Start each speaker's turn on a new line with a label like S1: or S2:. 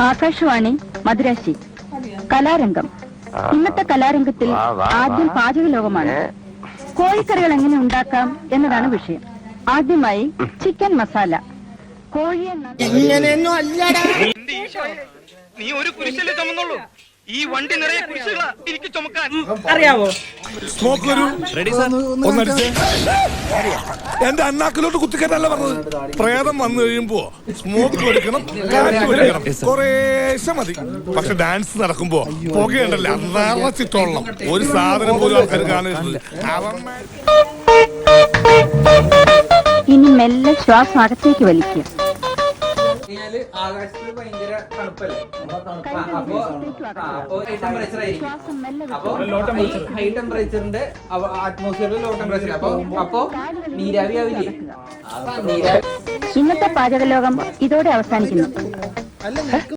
S1: ആകാശവാണി മദുരാശി കലാരംഗം. ഇന്നത്തെ കലാരംഗത്തിൽ ആദ്യം പാചക ലോകമാണ്. കോഴിക്കറികൾ എങ്ങനെ ഉണ്ടാക്കാം എന്നതാണ് വിഷയം. ആദ്യമായി ചിക്കൻ മസാല. കോഴിയെ
S2: നീ ഒരു കുരിശല്ലേ ചുമന്നുള്ളൂ. ഈ വണ്ടി നിറയെ കുരിശുകളാ എനിക്ക് ചുമക്കാൻ.
S3: അറിയാവോ?
S4: സ്മോക്ക് വരൂ. ഒന്നടിച്ചേ. എന്റെ അണ്ണാക്കിലോട്ട് കുത്തിക്കറ്റല്ല പറഞ്ഞത്. പ്രേതം വന്നു കഴിയുമ്പോ സ്മോക്ക് എടുക്കണം, കാറ്റ് എടുക്കണം. കുറേശ്ശെ മതി. പക്ഷെ ഡാൻസ് നടക്കുമ്പോ പുകയുണ്ടല്ലോ, നിറച്ചിട്ടോളണം. ഒരു സാധനം പോലും ആൾക്കാർ കാണരുത്.
S1: ഇനി മെല്ലെ ശ്വാസം അകത്തേക്ക് വലിക്കുക.
S3: ആകാശത്ത് ഭയങ്കര തണുപ്പല്ലേ, അപ്പൊ ടെമ്പറേച്ചർ ആയിരിക്കും. അപ്പൊ ഹൈ ടെമ്പറേച്ചറിന്റെ അറ്റ്മോസ്ഫിയറിൽ ലോ ടെമ്പറേച്ചർ, അപ്പൊ നീരാവി ആവില്ലേ?
S1: ഇന്നത്തെ പാചക ലോകം ഇതോടെ അവസാനിക്കുന്നു.